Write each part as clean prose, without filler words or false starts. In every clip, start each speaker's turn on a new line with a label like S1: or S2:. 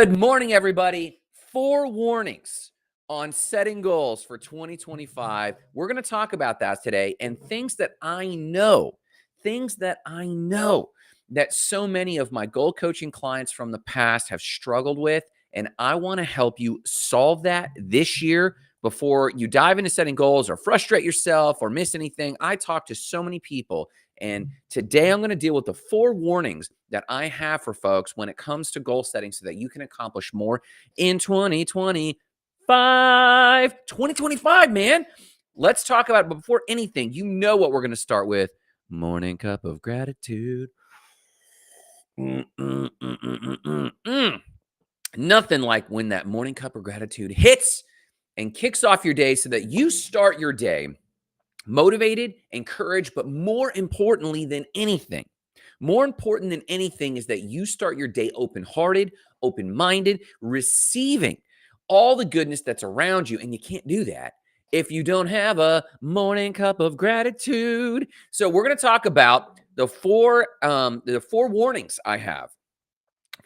S1: Good morning, everybody. 4 warnings on setting goals for 2025. We're going to talk about that today and things that I know that so many of my goal coaching clients from the past have struggled with. And I want to help you solve that this year before you dive into setting goals or frustrate yourself or miss anything. I talk to so many people, and today I'm going to deal with the 4 warnings that I have for folks when it comes to goal setting so that you can accomplish more in 2025. 2025, man. Let's talk about it. But before anything, you know what we're going to start with. Morning cup of gratitude. Nothing like when that morning cup of gratitude hits and kicks off your day so that you start your day motivated, encouraged, but more important than anything is that you start your day open-hearted, open-minded, receiving all the goodness that's around you. And you can't do that if you don't have a morning cup of gratitude. So we're going to talk about the four warnings I have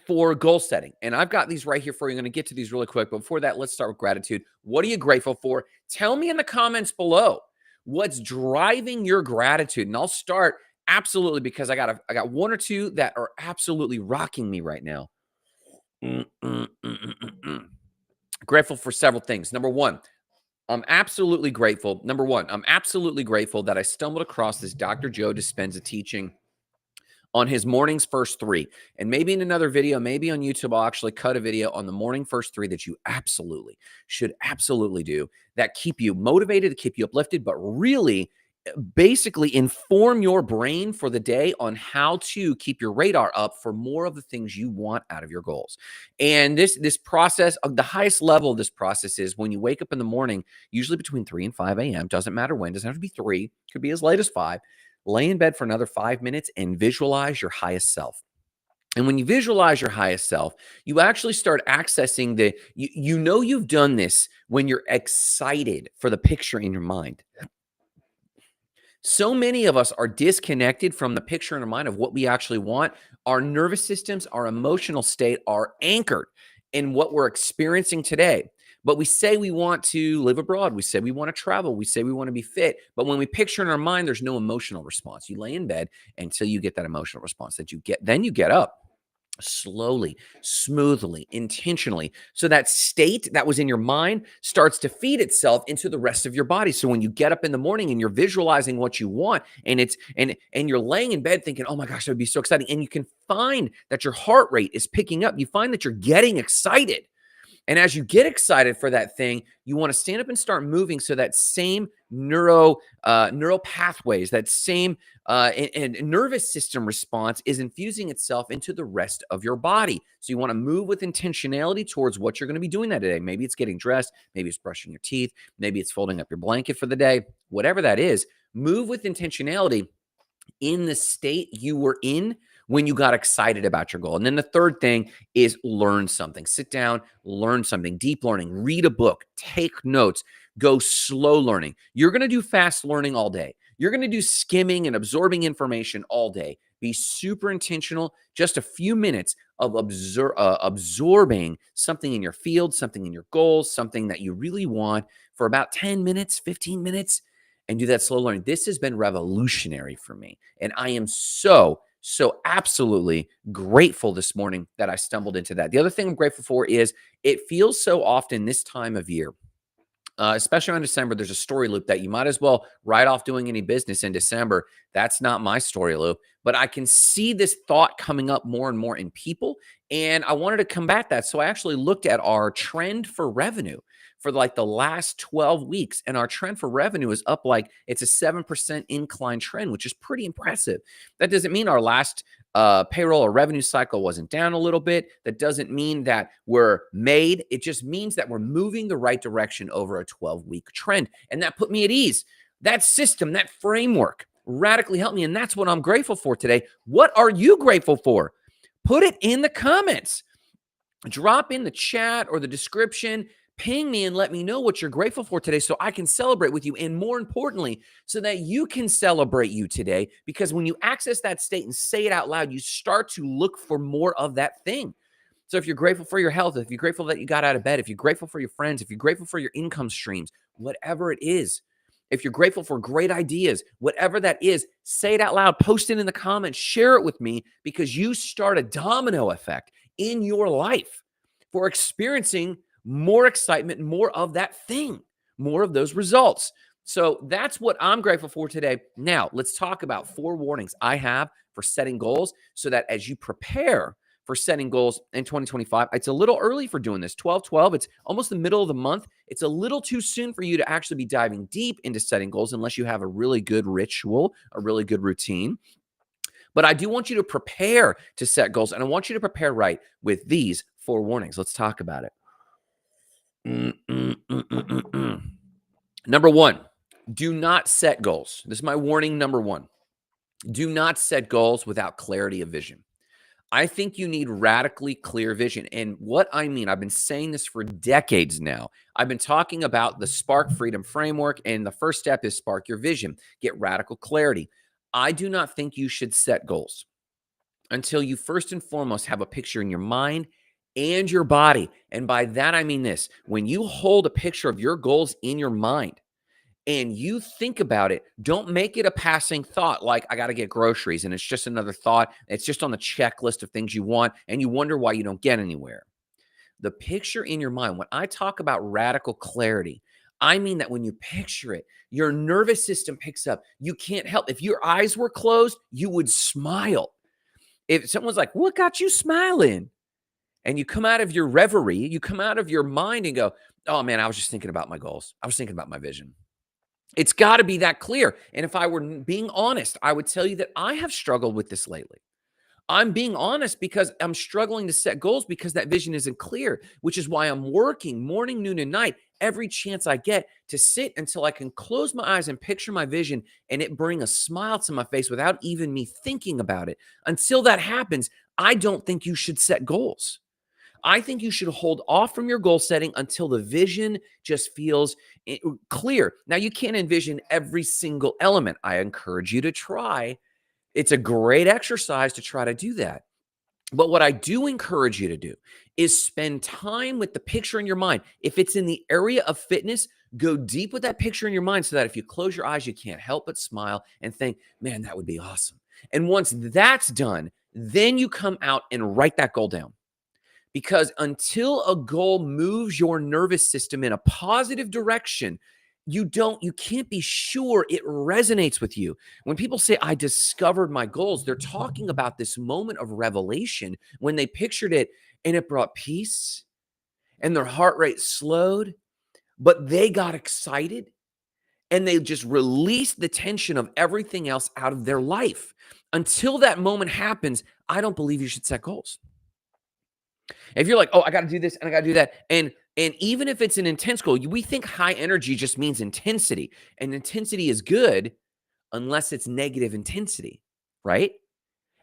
S1: for goal setting. And I've got these right here for you. I'm going to get to these really quick. But before that, let's start with gratitude. What are you grateful for? Tell me in the comments below what's driving your gratitude. And I'll start absolutely because I got one or two that are absolutely rocking me right now. Grateful for several things. Number one, I'm absolutely grateful that I stumbled across this Dr. Joe Dispenza teaching on his morning's first 3. And maybe in another video, maybe on YouTube, I'll actually cut a video on the morning first 3 that you should absolutely do, that keep you motivated, to keep you uplifted, but really basically inform your brain for the day on how to keep your radar up for more of the things you want out of your goals. And this process, the highest level of this process is when you wake up in the morning, usually between 3 and 5 a.m. Doesn't matter when, doesn't have to be 3, could be as late as 5. Lay in bed for another 5 minutes and visualize your highest self. And when you visualize your highest self, you actually start accessing you know you've done this when you're excited for the picture in your mind. So many of us are disconnected from the picture in our mind of what we actually want. Our nervous systems, our emotional state are anchored in what we're experiencing today. But we say we want to live abroad. We say we want to travel. We say we want to be fit. But when we picture in our mind, there's no emotional response. You lay in bed until you get that emotional response then you get up slowly, smoothly, intentionally. So that state that was in your mind starts to feed itself into the rest of your body. So when you get up in the morning and you're visualizing what you want, and you're laying in bed thinking, oh my gosh, that would be so exciting. And you can find that your heart rate is picking up. You find that you're getting excited. And as you get excited for that thing, you want to stand up and start moving so that same neural pathways, that same and nervous system response is infusing itself into the rest of your body. So you want to move with intentionality towards what you're going to be doing that day. Maybe it's getting dressed, maybe it's brushing your teeth, maybe it's folding up your blanket for the day. Whatever that is, move with intentionality in the state you were in when you got excited about your goal. And then the third thing is learn something. Sit down, learn something, deep learning, read a book, take notes, go slow learning. You're going to do fast learning all day. You're going to do skimming and absorbing information all day. Be super intentional, just a few minutes of absorbing something in your field, something in your goals, something that you really want for about 10 minutes, 15 minutes, and do that slow learning. This has been revolutionary for me. And I am so absolutely grateful this morning that I stumbled into that. The other thing I'm grateful for is it feels so often this time of year, especially around December, there's a story loop that you might as well write off doing any business in December. That's not my story loop, but I can see this thought coming up more and more in people. And I wanted to combat that. So I actually looked at our trend for revenue for like the last 12 weeks. And our trend for revenue is up it's a 7% incline trend, which is pretty impressive. That doesn't mean our last payroll or revenue cycle wasn't down a little bit. That doesn't mean that we're made. It just means that we're moving the right direction over a 12-week trend. And that put me at ease. That system, that framework radically helped me. And that's what I'm grateful for today. What are you grateful for? Put it in the comments. Drop in the chat or the description. Ping me and let me know what you're grateful for today so I can celebrate with you. And more importantly, so that you can celebrate you today. Because when you access that state and say it out loud, you start to look for more of that thing. So if you're grateful for your health, if you're grateful that you got out of bed, if you're grateful for your friends, if you're grateful for your income streams, whatever it is, if you're grateful for great ideas, whatever that is, say it out loud, post it in the comments, share it with me, because you start a domino effect in your life for experiencing more excitement, more of that thing, more of those results. So that's what I'm grateful for today. Now, let's talk about 4 warnings I have for setting goals so that as you prepare for setting goals in 2025, it's a little early for doing this. 12/12, it's almost the middle of the month. It's a little too soon for you to actually be diving deep into setting goals unless you have a really good ritual, a really good routine. But I do want you to prepare to set goals, and I want you to prepare right with these 4 warnings. Let's talk about it. Number 1, do not set goals. This is my warning number 1. Do not set goals without clarity of vision. I think you need radically clear vision. And what I mean, I've been saying this for decades now. I've been talking about the Spark Freedom Framework, and the first step is spark your vision, get radical clarity. I do not think you should set goals until you first and foremost have a picture in your mind and your body. And by that, I mean this: when you hold a picture of your goals in your mind, and you think about it, don't make it a passing thought like, I got to get groceries, and it's just another thought. It's just on the checklist of things you want, and you wonder why you don't get anywhere. The picture in your mind, when I talk about radical clarity, I mean that when you picture it, your nervous system picks up. You can't help. If your eyes were closed, you would smile. If someone's like, what got you smiling? And you come out of your reverie, you come out of your mind and go, oh man, I was just thinking about my goals. I was thinking about my vision. It's got to be that clear. And if I were being honest, I would tell you that I have struggled with this lately. I'm being honest because I'm struggling to set goals because that vision isn't clear, which is why I'm working morning, noon, and night every chance I get to sit until I can close my eyes and picture my vision and it bring a smile to my face without even me thinking about it. Until that happens, I don't think you should set goals. I think you should hold off from your goal setting until the vision just feels clear. Now, you can't envision every single element. I encourage you to try. It's a great exercise to try to do that. But what I do encourage you to do is spend time with the picture in your mind. If it's in the area of fitness, go deep with that picture in your mind so that if you close your eyes, you can't help but smile and think, man, that would be awesome. And once that's done, then you come out and write that goal down. Because until a goal moves your nervous system in a positive direction, you can't be sure it resonates with you. When people say, I discovered my goals, they're talking about this moment of revelation when they pictured it and it brought peace and their heart rate slowed, but they got excited and they just released the tension of everything else out of their life. Until that moment happens, I don't believe you should set goals. If you're like, oh, I got to do this and I got to do that. And even if it's an intense goal, we think high energy just means intensity. And intensity is good unless it's negative intensity, right?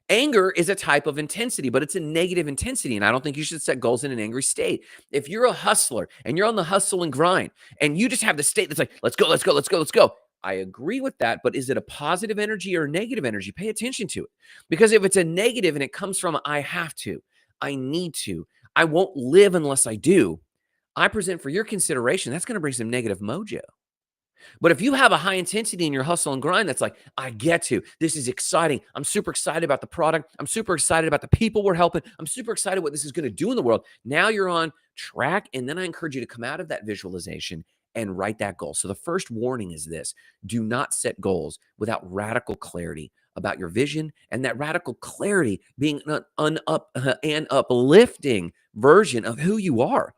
S1: Anger is a type of intensity, but it's a negative intensity. And I don't think you should set goals in an angry state. If you're a hustler and you're on the hustle and grind and you just have the state that's like, let's go, let's go, let's go, let's go. I agree with that, but is it a positive energy or a negative energy? Pay attention to it. Because if it's a negative and it comes from I have to, I need to, I won't live unless I do, I present for your consideration, that's going to bring some negative mojo. But if you have a high intensity in your hustle and grind, that's like, I get to, this is exciting. I'm super excited about the product. I'm super excited about the people we're helping. I'm super excited what this is going to do in the world. Now you're on track. And then I encourage you to come out of that visualization and write that goal. So the first warning is this: do not set goals without radical clarity about your vision, and that radical clarity being an uplifting version of who you are.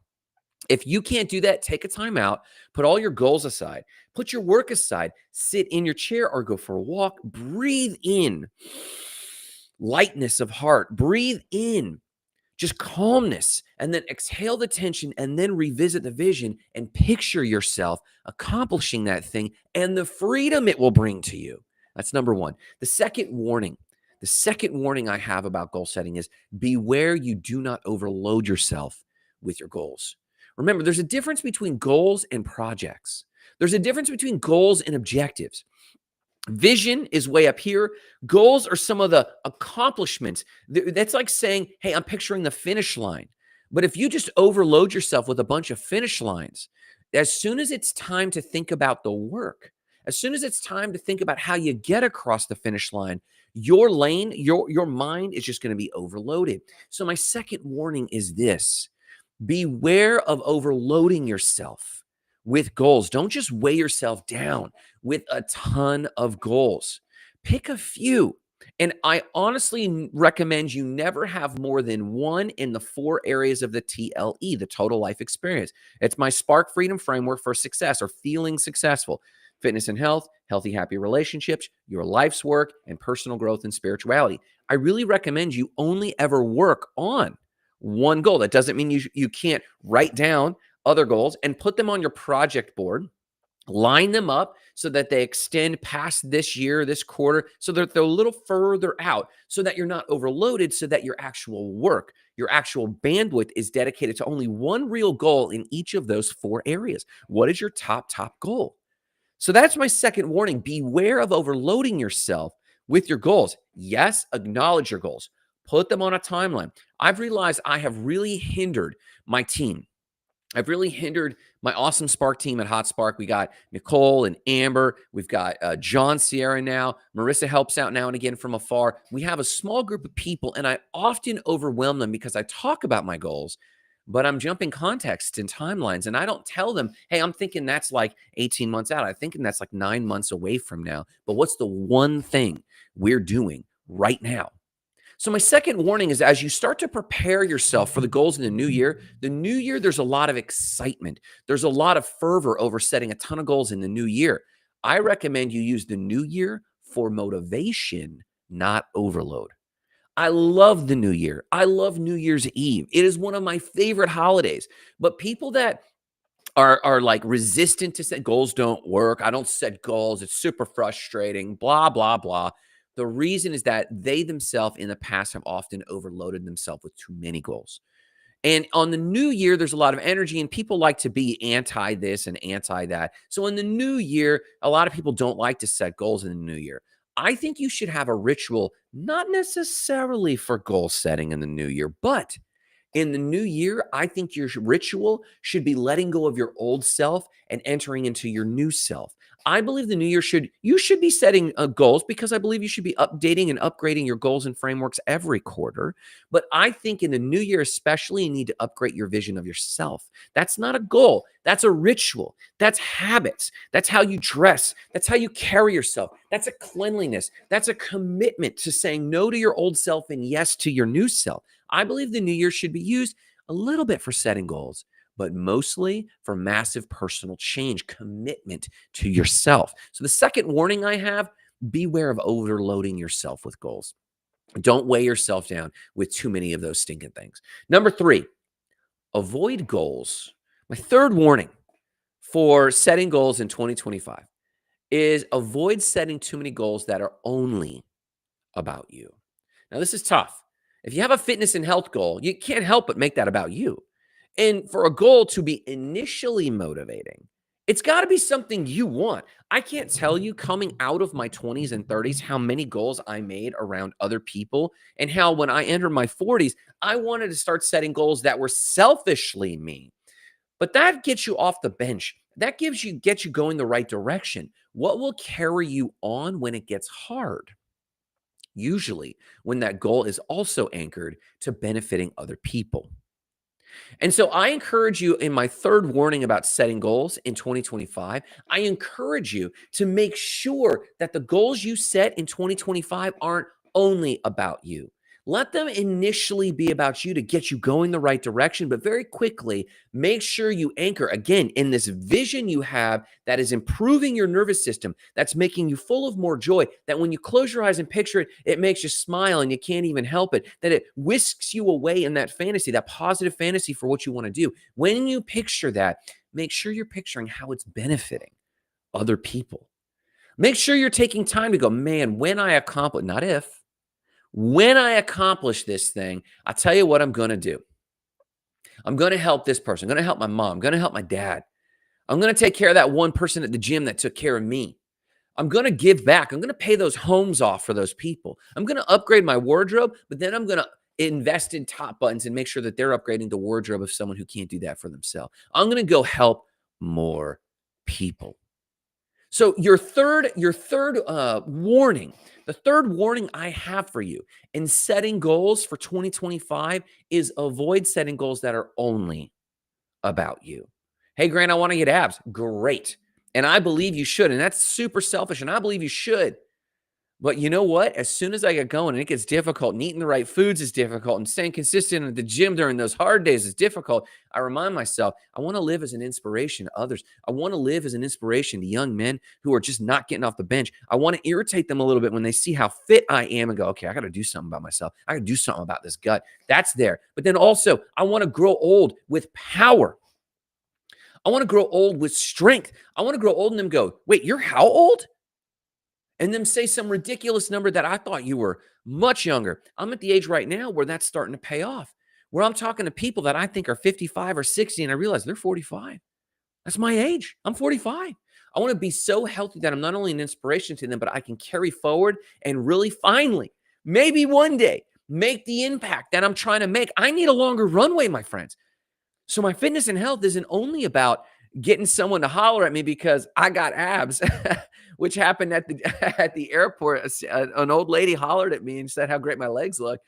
S1: If you can't do that, take a time out, put all your goals aside, put your work aside, sit in your chair or go for a walk, breathe in lightness of heart, breathe in just calmness, and then exhale the tension and then revisit the vision and picture yourself accomplishing that thing and the freedom it will bring to you. That's number 1. The second warning I have about goal setting is beware you do not overload yourself with your goals. Remember, there's a difference between goals and projects. There's a difference between goals and objectives. Vision is way up here. Goals are some of the accomplishments. That's like saying, hey, I'm picturing the finish line. But if you just overload yourself with a bunch of finish lines, as soon as it's time to think about the work, as soon as it's time to think about how you get across the finish line, your lane, your mind is just going to be overloaded. So my second warning is this: beware of overloading yourself with goals. Don't just weigh yourself down with a ton of goals. Pick a few. And I honestly recommend you never have more than one in the four areas of the TLE, the total life experience. It's my Spark Freedom Framework for success or feeling successful: fitness and health, healthy, happy relationships, your life's work, and personal growth and spirituality. I really recommend you only ever work on one goal. That doesn't mean you can't write down other goals and put them on your project board. Line them up so that they extend past this year, this quarter, so that they're a little further out, so that you're not overloaded, so that your actual work, your actual bandwidth is dedicated to only one real goal in each of those four areas. What is your top goal? So that's my second warning. Beware of overloading yourself with your goals. Yes, acknowledge your goals. Put them on a timeline. I've realized I have really hindered my team. I've really hindered my awesome Spark team at Hot Spark. We got Nicole and Amber. We've got John Sierra now. Marissa helps out now and again from afar. We have a small group of people, and I often overwhelm them because I talk about my goals, but I'm jumping contexts and timelines, and I don't tell them, hey, I'm thinking that's like 18 months out. I'm thinking that's like 9 months away from now. But what's the one thing we're doing right now? So my second warning is, as you start to prepare yourself for the goals in the new year, there's a lot of excitement. There's a lot of fervor over setting a ton of goals in the new year. I recommend you use the new year for motivation, not overload. I love the new year. I love New Year's Eve. It is one of my favorite holidays. But people that are like resistant to set goals don't work. I don't set goals. It's super frustrating, blah, blah, blah. The reason is that they themselves in the past have often overloaded themselves with too many goals. And on the new year, there's a lot of energy, and people like to be anti this and anti that. So in the new year, a lot of people don't like to set goals in the new year. I think you should have a ritual, not necessarily for goal setting in the new year, but in the new year, I think your ritual should be letting go of your old self and entering into your new self. I believe the new year you should be setting goals, because I believe you should be updating and upgrading your goals and frameworks every quarter. But I think in the new year, especially, you need to upgrade your vision of yourself. That's not a goal. That's a ritual. That's habits. That's how you dress. That's how you carry yourself. That's a cleanliness. That's a commitment to saying no to your old self and yes to your new self. I believe the new year should be used a little bit for setting goals, but mostly for massive personal change, commitment to yourself. So the second warning I have: beware of overloading yourself with goals. Don't weigh yourself down with too many of those stinking things. Number 3, avoid goals. My third warning for setting goals in 2025 is avoid setting too many goals that are only about you. Now, this is tough. If you have a fitness and health goal, you can't help but make that about you. And for a goal to be initially motivating, it's got to be something you want. I can't tell you, coming out of my 20s and 30s, how many goals I made around other people, and how when I entered my 40s, I wanted to start setting goals that were selfishly me. But that gets you off the bench. That gets you going the right direction. What will carry you on when it gets hard? Usually when that goal is also anchored to benefiting other people. And so I encourage you, in my third warning about setting goals in 2025, I encourage you to make sure that the goals you set in 2025 aren't only about you. Let them initially be about you to get you going the right direction, but very quickly, make sure you anchor again in this vision you have that is improving your nervous system, that's making you full of more joy, that when you close your eyes and picture it, it makes you smile and you can't even help it, that it whisks you away in that fantasy, that positive fantasy for what you want to do. When you picture that, make sure you're picturing how it's benefiting other people. Make sure you're taking time to go, man, when I accomplish, not if, when I accomplish this thing, I tell you what I'm going to do. I'm going to help this person. I'm going to help my mom. I'm going to help my dad. I'm going to take care of that one person at the gym that took care of me. I'm going to give back. I'm going to pay those homes off for those people. I'm going to upgrade my wardrobe, but then I'm going to invest in top buttons and make sure that they're upgrading the wardrobe of someone who can't do that for themselves. I'm going to go help more people. So your third warning, the third warning I have for you in setting goals for 2025 is avoid setting goals that are only about you. Hey, Grant, I want to get abs. Great. And I believe you should. And that's super selfish. And I believe you should. But you know what? As soon as I get going and it gets difficult, and eating the right foods is difficult, and staying consistent at the gym during those hard days is difficult, I remind myself, I want to live as an inspiration to others. I want to live as an inspiration to young men who are just not getting off the bench. I want to irritate them a little bit when they see how fit I am and go, okay, I got to do something about myself. I got to do something about this gut. That's there. But then also, I want to grow old with power. I want to grow old with strength. I want to grow old and them go, wait, you're how old? And them say some ridiculous number that I thought you were much younger. I'm at the age right now where that's starting to pay off, where I'm talking to people that I think are 55 or 60, and I realize they're 45. That's my age. I'm 45. I want to be so healthy that I'm not only an inspiration to them, but I can carry forward and really finally, maybe one day, make the impact that I'm trying to make. I need a longer runway, my friends. So my fitness and health isn't only about getting someone to holler at me because I got abs, which happened at the at the airport. An old lady hollered at me and said how great my legs look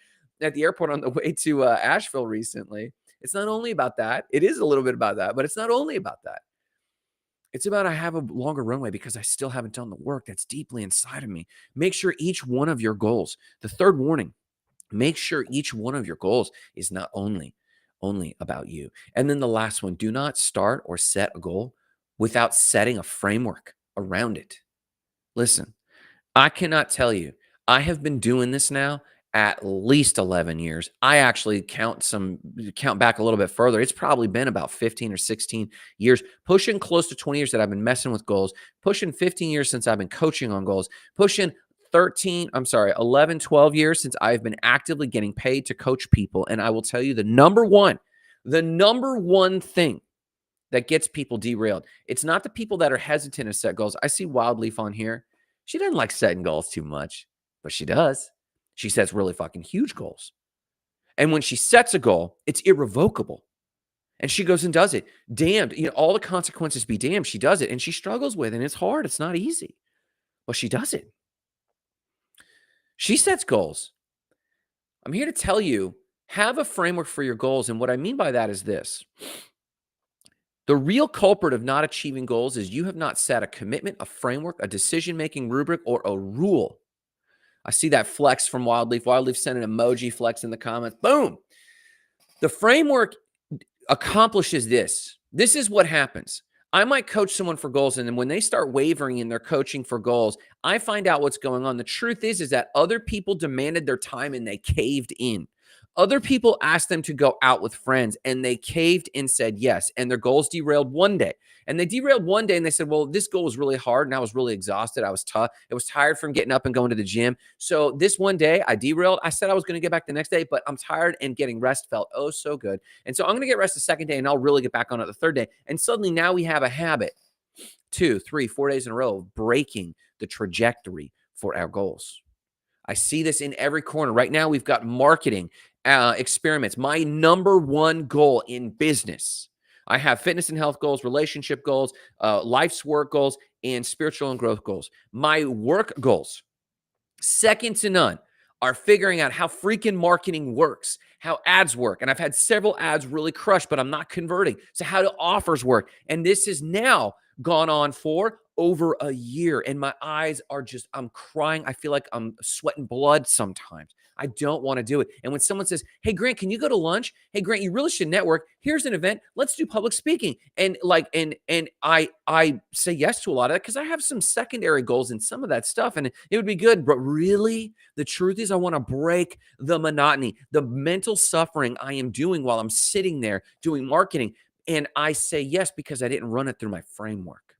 S1: at the airport on the way to Asheville recently. It's not only about that. It is a little bit about that, but it's not only about that. It's about I have a longer runway because I still haven't done the work that's deeply inside of me. Make sure each one of your goals, the third warning, make sure each one of your goals is not only about you. And then the last one, do not start or set a goal without setting a framework around it. Listen, I cannot tell you, I have been doing this now at least 11 years. I actually count back a little bit further. It's probably been about 15 or 16 years, pushing close to 20 years that I've been messing with goals, pushing 15 years since I've been coaching on goals, pushing 11, 12 years since I've been actively getting paid to coach people. And I will tell you the number one thing that gets people derailed, it's not the people that are hesitant to set goals. I see Wildleaf on here. She doesn't like setting goals too much, but she does. She sets really fucking huge goals. And when she sets a goal, it's irrevocable. And she goes and does it. Damned, all the consequences be damned. She does it and she struggles with it. And it's hard. It's not easy, but she does it. She sets goals. I'm here to tell you, have a framework for your goals. And what I mean by that is this. The real culprit of not achieving goals is you have not set a commitment, a framework, a decision-making rubric, or a rule. I see that flex from Wildleaf. Wildleaf sent an emoji flex in the comments. Boom. The framework accomplishes this. This is what happens. I might coach someone for goals, and then when they start wavering in their coaching for goals, I find out what's going on. The truth is that other people demanded their time and they caved in. Other people asked them to go out with friends and they caved and said yes. And their goals derailed one day. And they derailed one day and they said, well, this goal was really hard and I was really exhausted. I was tired from getting up and going to the gym. So this one day I derailed. I said I was going to get back the next day, but I'm tired and getting rest felt oh so good. And so I'm going to get rest the second day and I'll really get back on it the third day. And suddenly now we have a habit, 2, 3, 4 days in a row of breaking the trajectory for our goals. I see this in every corner. Right now, we've got marketing experiments. My number one goal in business. I have fitness and health goals, relationship goals, life's work goals, and spiritual and growth goals. My work goals, second to none, are figuring out how freaking marketing works, how ads work. And I've had several ads really crush, but I'm not converting. So how do offers work? And this has now gone on for over a year. And my eyes are just, I'm crying. I feel like I'm sweating blood sometimes. I don't want to do it. And when someone says, hey, Grant, can you go to lunch? Hey, Grant, you really should network. Here's an event. Let's do public speaking. And I say yes to a lot of that because I have some secondary goals in some of that stuff. And it would be good. But really, the truth is I want to break the monotony, the mental suffering I am doing while I'm sitting there doing marketing. And I say yes because I didn't run it through my framework.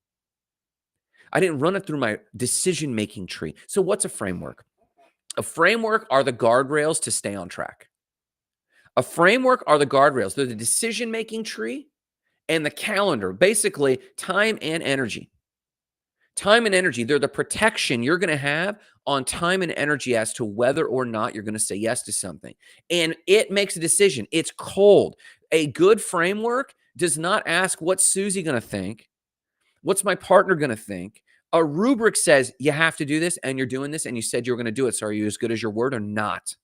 S1: I didn't run it through my decision-making tree. So what's a framework? A framework are the guardrails to stay on track. A framework are the guardrails. They're the decision-making tree and the calendar, basically time and energy. Time and energy, they're the protection you're going to have on time and energy as to whether or not you're going to say yes to something. And it makes a decision. It's cold. A good framework does not ask, what's Susie going to think? What's my partner going to think? A rubric says you have to do this and you're doing this and you said you were going to do it. So are you as good as your word or not?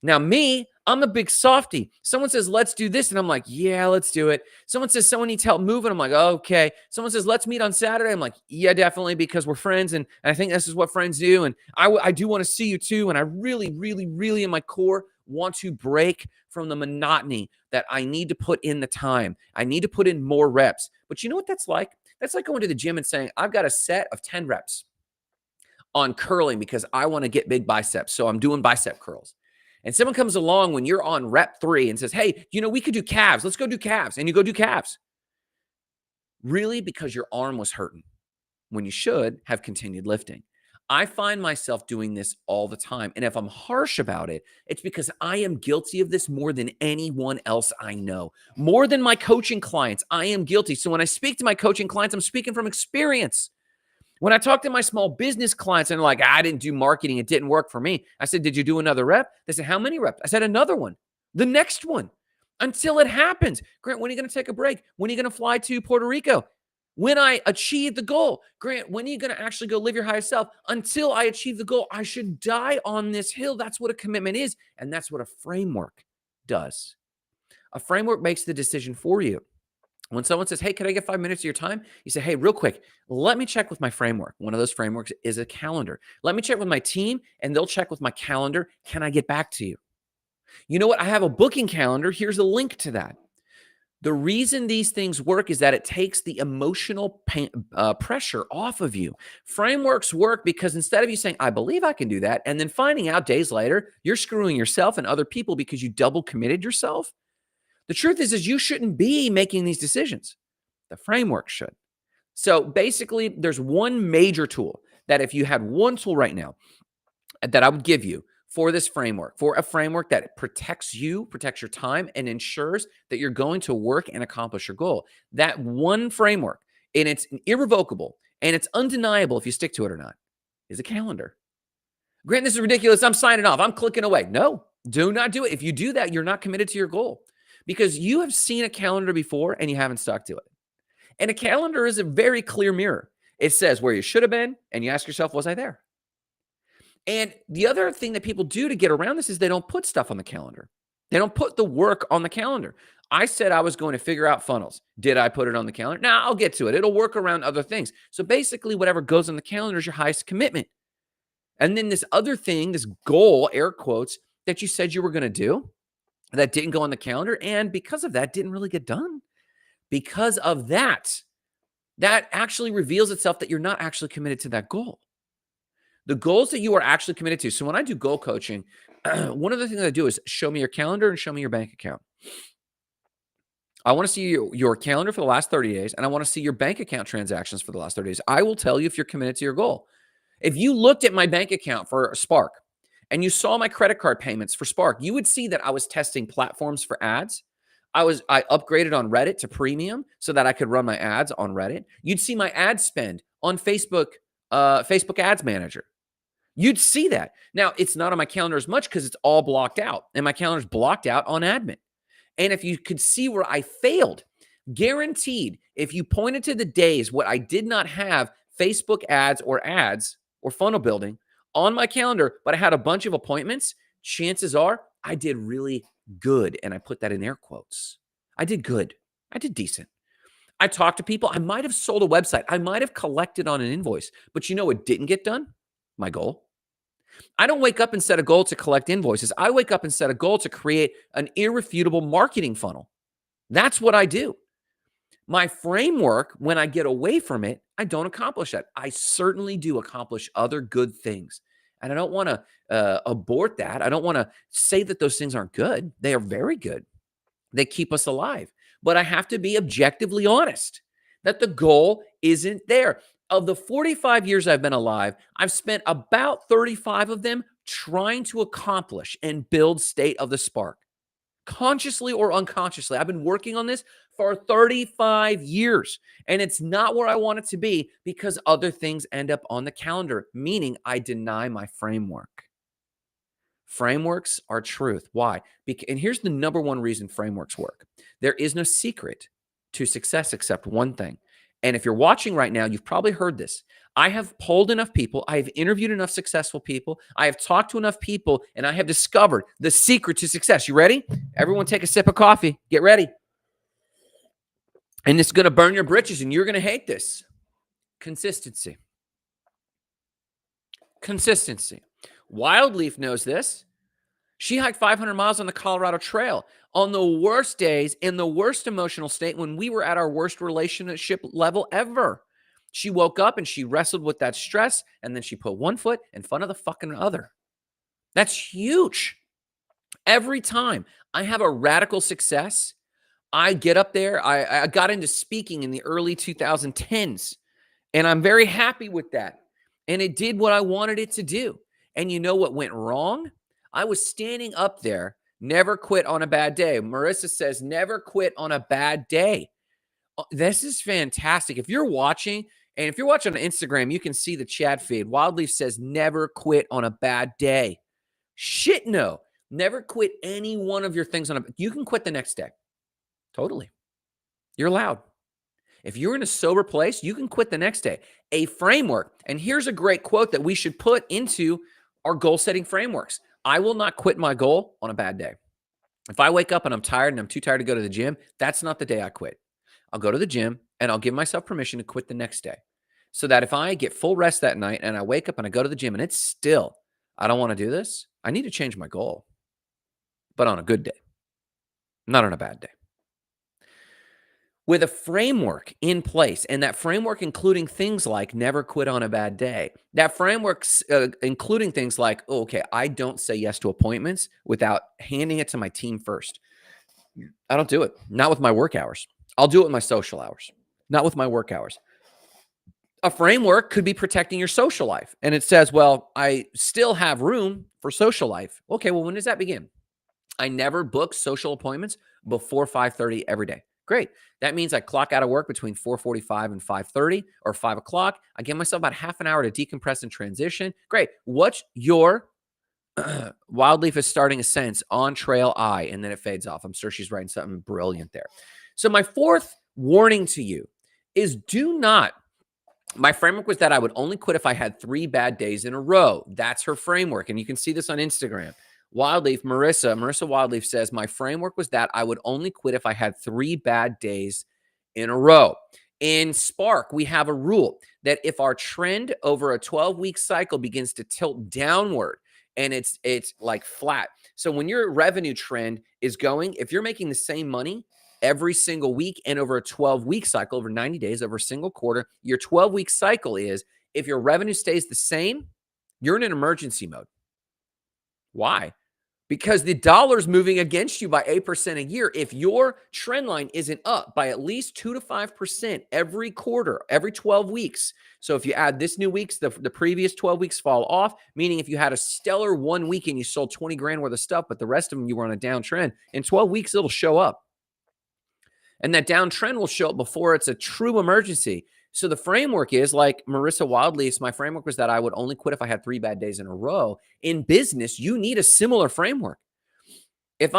S1: Now, me, I'm a big softy. Someone says, let's do this. And I'm like, yeah, let's do it. Someone says, someone needs help moving. I'm like, okay. Someone says, let's meet on Saturday. I'm like, yeah, definitely, because we're friends. And I think this is what friends do. And I do want to see you too. And I really, really, really in my core want to break from the monotony that I need to put in the time. I need to put in more reps. But you know what that's like? That's like going to the gym and saying, I've got a set of 10 reps on curling because I want to get big biceps. So I'm doing bicep curls. And someone comes along when you're on rep 3 and says, hey, we could do calves. Let's go do calves. And you go do calves. Really? Because your arm was hurting when you should have continued lifting. I find myself doing this all the time. And if I'm harsh about it, it's because I am guilty of this more than anyone else I know. More than my coaching clients, I am guilty. So when I speak to my coaching clients, I'm speaking from experience. When I talk to my small business clients and they're like, I didn't do marketing, it didn't work for me. I said, did you do another rep? They said, how many reps? I said, another one, the next one, until it happens. Grant, when are you going to take a break? When are you going to fly to Puerto Rico? When I achieve the goal. Grant, when are you going to actually go live your highest self? Until I achieve the goal, I should die on this hill. That's what a commitment is. And that's what a framework does. A framework makes the decision for you. When someone says, hey, can I get 5 minutes of your time? You say, hey, real quick, let me check with my framework. One of those frameworks is a calendar. Let me check with my team and they'll check with my calendar. Can I get back to you? You know what? I have a booking calendar. Here's a link to that. The reason these things work is that it takes the emotional pressure off of you. Frameworks work because instead of you saying, I believe I can do that, and then finding out days later, you're screwing yourself and other people because you double committed yourself. The truth is you shouldn't be making these decisions. The framework should. So basically, there's one major tool that if you had one tool right now that I would give you for this framework, for a framework that protects you, protects your time, and ensures that you're going to work and accomplish your goal. That one framework, and it's irrevocable, and it's undeniable if you stick to it or not, is a calendar. Grant, this is ridiculous. I'm signing off. I'm clicking away. No, do not do it. If you do that, you're not committed to your goal. Because you have seen a calendar before and you haven't stuck to it. And a calendar is a very clear mirror. It says where you should have been, and you ask yourself, was I there? And the other thing that people do to get around this is they don't put stuff on the calendar. They don't put the work on the calendar. I said I was going to figure out funnels. Did I put it on the calendar? Now I'll get to it. It'll work around other things. So basically, whatever goes on the calendar is your highest commitment. And then this other thing, this goal, air quotes, that you said you were going to do, that didn't go on the calendar, and because of that, didn't really get done. Because of that, that actually reveals itself that you're not actually committed to that goal. The goals that you are actually committed to. So when I do goal coaching, one of the things I do is show me your calendar and show me your bank account. I want to see your calendar for the last 30 days, and I want to see your bank account transactions for the last 30 days. I will tell you if you're committed to your goal. If you looked at my bank account for Spark, and you saw my credit card payments for Spark, you would see that I was testing platforms for ads. I upgraded on Reddit to premium so that I could run my ads on Reddit. You'd see my ad spend on Facebook, Facebook Ads Manager. You'd see that. Now, it's not on my calendar as much because it's all blocked out, and my calendar's blocked out on admin. And if you could see where I failed, guaranteed, if you pointed to the days what I did not have Facebook ads or funnel building on my calendar, but I had a bunch of appointments, chances are I did really good. And I put that in air quotes. I did good. I did decent. I talked to people. I might have sold a website. I might have collected on an invoice. But you know what didn't get done? My goal. I don't wake up and set a goal to collect invoices. I wake up and set a goal to create an irrefutable marketing funnel. That's what I do. My framework, when I get away from it, I don't accomplish that. I certainly do accomplish other good things. And I don't want to abort that. I don't want to say that those things aren't good. They are very good. They keep us alive. But I have to be objectively honest that the goal isn't there. Of the 45 years I've been alive, I've spent about 35 of them trying to accomplish and build State of the Spark. consciously or unconsciously. I've been working on this for 35 years, and it's not where I want it to be because other things end up on the calendar, meaning I deny my framework. Frameworks are truth. Why? And here's the number one reason frameworks work. There is no secret to success except one thing. And if you're watching right now, you've probably heard this. I have polled enough people. I have interviewed enough successful people. I have talked to enough people, and I have discovered the secret to success. You ready? Everyone take a sip of coffee. Get ready. And it's going to burn your britches, and you're going to hate this. Consistency. Consistency. Wildleaf knows this. She hiked 500 miles on the Colorado Trail on the worst days in the worst emotional state when we were at our worst relationship level ever. She woke up and she wrestled with that stress, and then she put one foot in front of the fucking other. That's huge. Every time I have a radical success, I get up there. I got into speaking in the early 2010s, and I'm very happy with that. And it did what I wanted it to do. And you know what went wrong? I was standing up there, never quit on a bad day. Marissa says, never quit on a bad day. This is fantastic. If you're watching, and if you're watching on Instagram, you can see the chat feed. Wildleaf says, never quit on a bad day. Shit, no. Never quit any one of your things on a, you can quit the next day. Totally. You're allowed. If you're in a sober place, you can quit the next day. A framework. And here's a great quote that we should put into our goal setting frameworks. I will not quit my goal on a bad day. If I wake up and I'm tired and I'm too tired to go to the gym, that's not the day I quit. I'll go to the gym and I'll give myself permission to quit the next day. So that if I get full rest that night and I wake up and I go to the gym and it's still, I don't want to do this, I need to change my goal. But on a good day, not on a bad day. With a framework in place, and that framework including things like never quit on a bad day, that framework's including things like, oh, okay, I don't say yes to appointments without handing it to my team first. I don't do it. Not with my work hours. I'll do it with my social hours, not with my work hours. A framework could be protecting your social life. And it says, well, I still have room for social life. Okay, well, when does that begin? I never book social appointments before 5:30 every day. Great. That means I clock out of work between 4:45 and 5:30 or 5 o'clock. I give myself about half an hour to decompress and transition. Great. What's your Wildleaf is starting a sentence on trail I, and then it fades off. I'm sure she's writing something brilliant there. So my fourth warning to you is do not. My framework was that I would only quit if I had 3 bad days in a row. That's her framework. And you can see this on Instagram. Wildleaf, Marissa Wildleaf says, my framework was that I would only quit if I had 3 bad days in a row. In Spark, we have a rule that if our trend over a 12-week cycle begins to tilt downward and it's like flat. So when your revenue trend is going, if you're making the same money every single week and over a 12-week cycle, over 90 days, over a single quarter, your 12-week cycle is if your revenue stays the same, you're in an emergency mode. Why? Because the dollar's moving against you by 8% a year. If your trend line isn't up by at least 2 to 5% every quarter, every 12 weeks. So if you add this new week's, the previous 12 weeks fall off, meaning if you had a stellar 1 week and you sold 20 grand worth of stuff, but the rest of them you were on a downtrend, in 12 weeks, it'll show up. And that downtrend will show up before it's a true emergency. So the framework is like Marissa Wildleaf's, my framework was that I would only quit if I had 3 bad days in a row. In business, you need a similar framework. If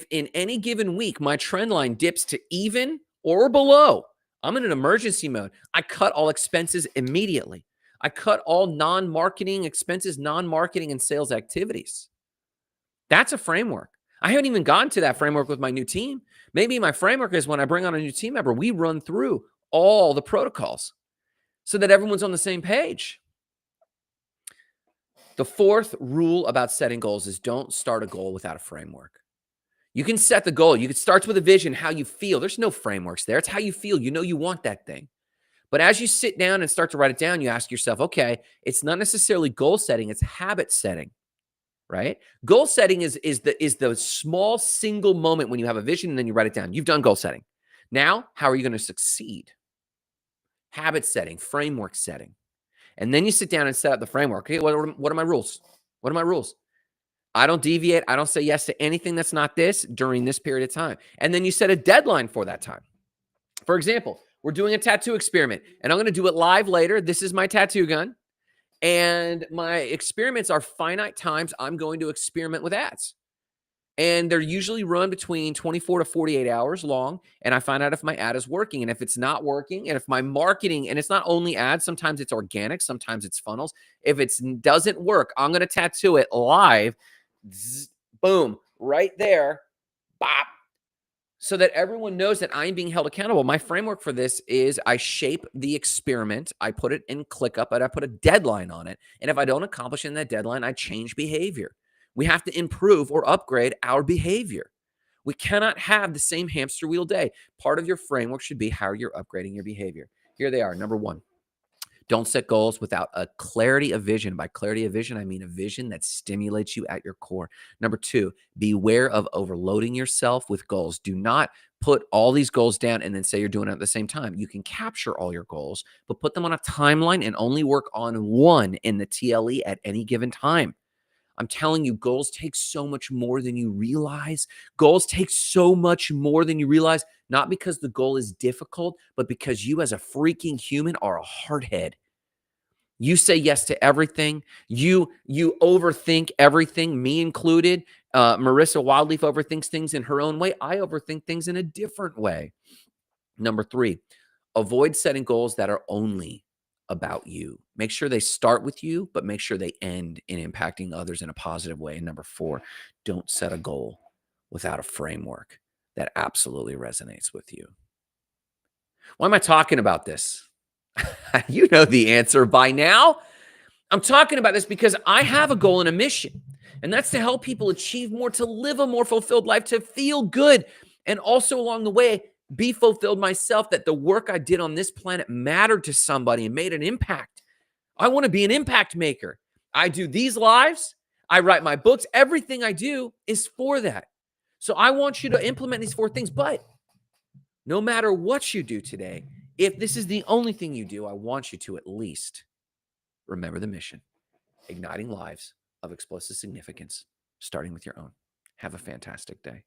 S1: in any given week, my trend line dips to even or below, I'm in an emergency mode. I cut all expenses immediately. I cut all non-marketing expenses, non-marketing and sales activities. That's a framework. I haven't even gotten to that framework with my new team. Maybe my framework is when I bring on a new team member, we run through all the protocols so that everyone's on the same page. The fourth rule about setting goals is don't start a goal without a framework. You can set the goal. You can start with a vision, how you feel. There's no frameworks there. It's how you feel. You know you want that thing. But as you sit down and start to write it down, you ask yourself, okay, it's not necessarily goal setting, it's habit setting. Right? Goal setting is the small single moment when you have a vision and then you write it down. You've done goal setting. Now, how are you going to succeed? Habit setting, framework setting. And then you sit down and set up the framework. Okay, what are my rules? What are my rules? I don't deviate. I don't say yes to anything that's not this during this period of time. And then you set a deadline for that time. For example, we're doing a tattoo experiment and I'm going to do it live later. This is my tattoo gun. And my experiments are finite times I'm going to experiment with ads. And they're usually run between 24 to 48 hours long. And I find out if my ad is working. And if it's not working, and if my marketing, and it's not only ads, sometimes it's organic, sometimes it's funnels. If it doesn't work, I'm going to tattoo it live. Zzz, boom, right there. Bop. So that everyone knows that I'm being held accountable. My framework for this is I shape the experiment, I put it in ClickUp, and I put a deadline on it. And if I don't accomplish in that deadline, I change behavior. We have to improve or upgrade our behavior. We cannot have the same hamster wheel day. Part of your framework should be how you're upgrading your behavior. Here they are. Number one, don't set goals without a clarity of vision. By clarity of vision, I mean a vision that stimulates you at your core. Number two, beware of overloading yourself with goals. Do not put all these goals down and then say you're doing it at the same time. You can capture all your goals, but put them on a timeline and only work on one in the TLE at any given time. I'm telling you, goals take so much more than you realize. Goals take so much more than you realize, not because the goal is difficult, but because you as a freaking human are a hardhead. You say yes to everything. You overthink everything, me included. Marissa Wildleaf overthinks things in her own way. I overthink things in a different way. Number three, avoid setting goals that are only about you. Make sure they start with you, but make sure they end in impacting others in a positive way. And number four, don't set a goal without a framework that absolutely resonates with you. Why am I talking about this? You know the answer by now. I'm talking about this because I have a goal and a mission, and that's to help people achieve more, to live a more fulfilled life, to feel good, and also along the way, be fulfilled myself, that the work I did on this planet mattered to somebody and made an impact. I want to be an impact maker. I do these lives. I write my books. Everything I do is for that. So I want you to implement these four things. But no matter what you do today, if this is the only thing you do, I want you to at least remember the mission: igniting lives of explosive significance, starting with your own. Have a fantastic day.